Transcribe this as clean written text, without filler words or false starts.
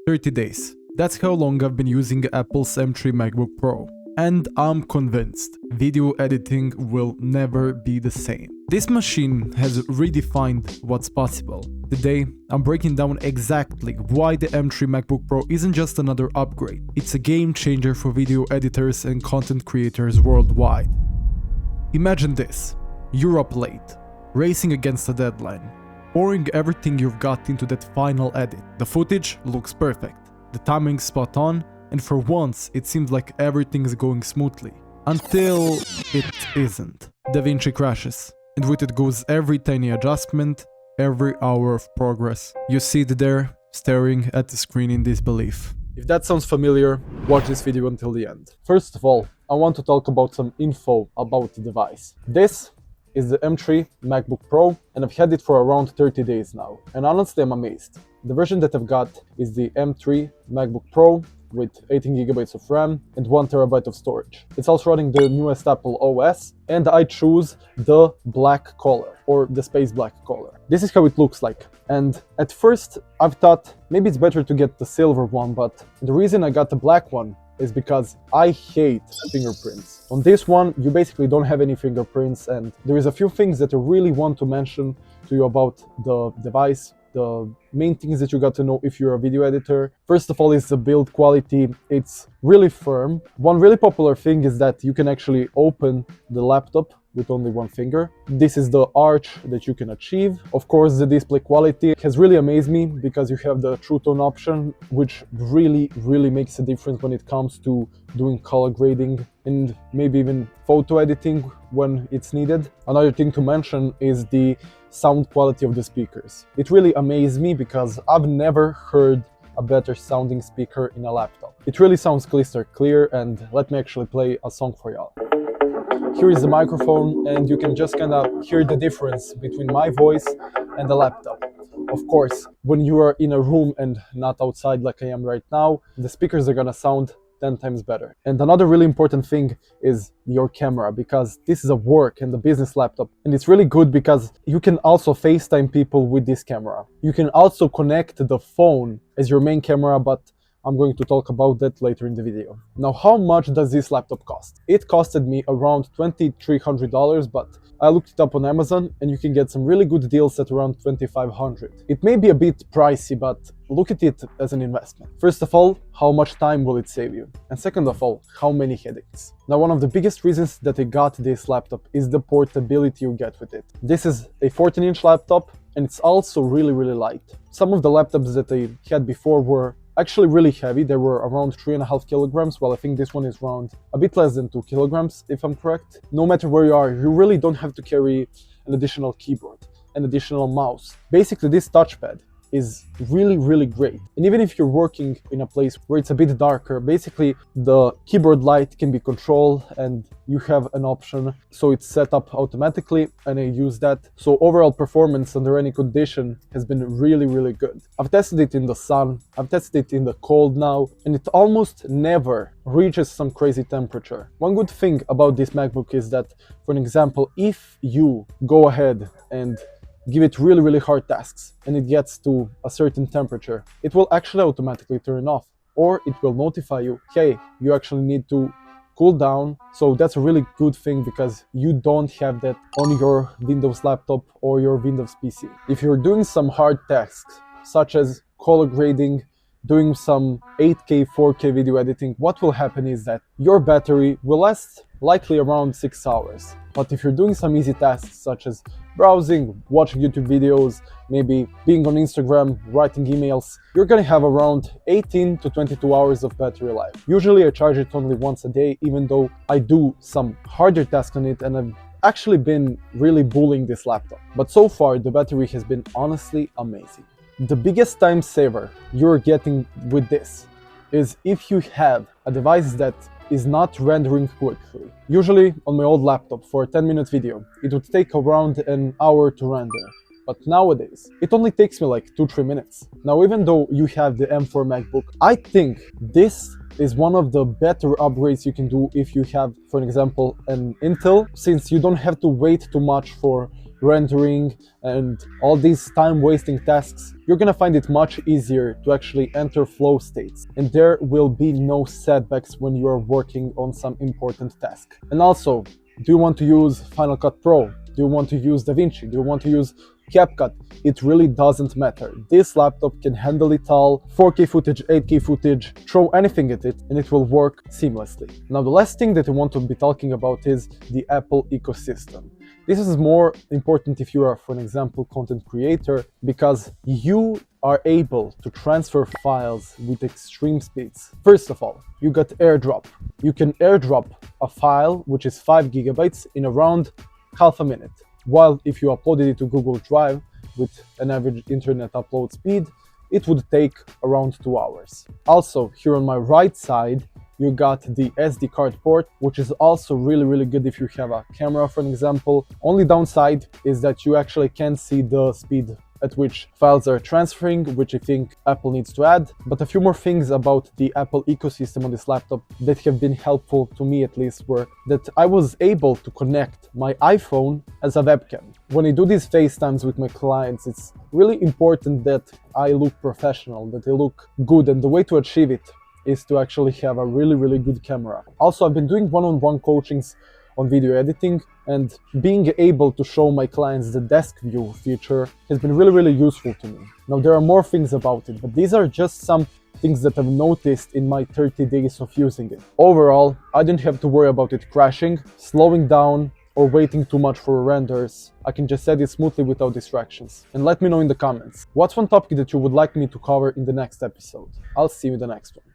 30 days. That's how long I've been using Apple's M3 MacBook Pro. And I'm convinced video editing will never be the same. This machine has redefined what's possible. Today, I'm breaking down exactly why the M3 MacBook Pro isn't just another upgrade. It's a game changer for video editors and content creators worldwide. Imagine this: you're up late, racing against a deadline, pouring everything you've got into that final edit. The footage looks perfect, the timing's spot on, and for once it seems like everything's going smoothly. Until it isn't. DaVinci crashes, and with it goes every tiny adjustment, every hour of progress. You sit there, staring at the screen in disbelief. If that sounds familiar, watch this video until the end. First of all, I want to talk about some info about the device. This is the M3 MacBook Pro, and I've had it for around 30 days now. And honestly, I'm amazed. The version that I've got is the M3 MacBook Pro with 18GB of RAM and 1TB of storage. It's also running the newest Apple OS, and I choose the black color, or the space black color. This is how it looks like. And at first, I've thought maybe it's better to get the silver one, but the reason I got the black one is because I hate fingerprints. On this one, you basically don't have any fingerprints, and there is a few things that I really want to mention to you about the device. The main things that you got to know if you're a video editor. First of all is the build quality. It's really firm. One really popular thing is that you can actually open the laptop with only one finger. This is the arch that you can achieve. Of course, the display quality has really amazed me because you have the True Tone option, which really makes a difference when it comes to doing color grading and maybe even photo editing when it's needed. Another thing to mention is the sound quality of the speakers. It really amazed me because I've never heard a better sounding speaker in a laptop. It really sounds crystal clear, and let me actually play a song for y'all. Here is the microphone, and you can just kind of hear the difference between my voice and the laptop. Of course, when you are in a room and not outside like I am right now, the speakers are gonna sound 10 times better. And another really important thing is your camera, because this is a work and a business laptop, and it's really good because you can also FaceTime people with this camera. You can also connect the phone as your main camera, but I'm going to talk about that later in the video. Now, how much does this laptop cost? It costed me around $2,300, but I looked it up on Amazon, and you can get some really good deals at around $2,500. It may be a bit pricey, but look at it as an investment. First of all, how much time will it save you? And second of all, how many headaches? Now, one of the biggest reasons that I got this laptop is the portability you get with it. This is a 14-inch laptop, and it's also really light. Some of the laptops that I had before were actually really heavy. They were around 3.5 kilograms, while I think this one is around a bit less than 2 kilograms, if I'm correct. No matter where you are, you really don't have to carry an additional keyboard, an additional mouse. Basically, this touchpad is really great. And even if you're working in a place where it's a bit darker, basically the keyboard light can be controlled, and you have an option, so it's set up automatically, and I use that. So overall performance under any condition has been really good. I've tested it in the sun, I've tested it in the cold now, and it almost never reaches some crazy temperature. One good thing about this MacBook is that, for an example, if you go ahead and give it really hard tasks and it gets to a certain temperature, it will actually automatically turn off, or it will notify you, hey, you actually need to cool down. So that's a really good thing because you don't have that on your Windows laptop or your Windows PC. If you're doing some hard tasks, such as color grading, doing some 8K, 4K video editing, what will happen is that your battery will last likely around 6 hours. But if you're doing some easy tasks such as browsing, watching YouTube videos, maybe being on Instagram, writing emails, you're gonna have around 18 to 22 hours of battery life. Usually I charge it only once a day, even though I do some harder tasks on it, and I've actually been really bullying this laptop. But so far, the battery has been honestly amazing. The biggest time saver you're getting with this is if you have a device that is not rendering quickly. Usually on my old laptop, for a 10-minute video, it would take around an hour to render. But nowadays, it only takes me like 2-3 minutes. Now, even though you have the M4 MacBook, I think this is one of the better upgrades you can do if you have, for example, an Intel, since you don't have to wait too much for rendering and all these time-wasting tasks, you're gonna find it much easier to actually enter flow states, and there will be no setbacks when you are working on some important task. And also, do you want to use Final Cut Pro? Do you want to use DaVinci? Do you want to use CapCut? It really doesn't matter. This laptop can handle it all, 4K footage, 8K footage, throw anything at it, and it will work seamlessly. Now, the last thing that I want to be talking about is the Apple ecosystem. This is more important if you are, for an example, content creator, because you are able to transfer files with extreme speeds. First of all, you got AirDrop. You can AirDrop a file which is 5 gigabytes in around half a minute, while if you uploaded it to Google Drive with an average internet upload speed, it would take around 2 hours. Also, here on my right side, you got the SD card port, which is also really good if you have a camera, for an example. Only downside is that you actually can't see the speed at which files are transferring, which I think Apple needs to add. But a few more things about the Apple ecosystem on this laptop that have been helpful to me at least were that I was able to connect my iPhone as a webcam. When I do these FaceTimes with my clients, it's really important that I look professional, that I look good, and the way to achieve it is to actually have a really good camera. Also, I've been doing one-on-one coachings on video editing, and being able to show my clients the desk view feature has been really useful to me. Now, there are more things about it, but these are just some things that I've noticed in my 30 days of using it. Overall, I didn't have to worry about it crashing, slowing down, or waiting too much for renders. I can just edit smoothly without distractions. And let me know in the comments, what's one topic that you would like me to cover in the next episode? I'll see you in the next one.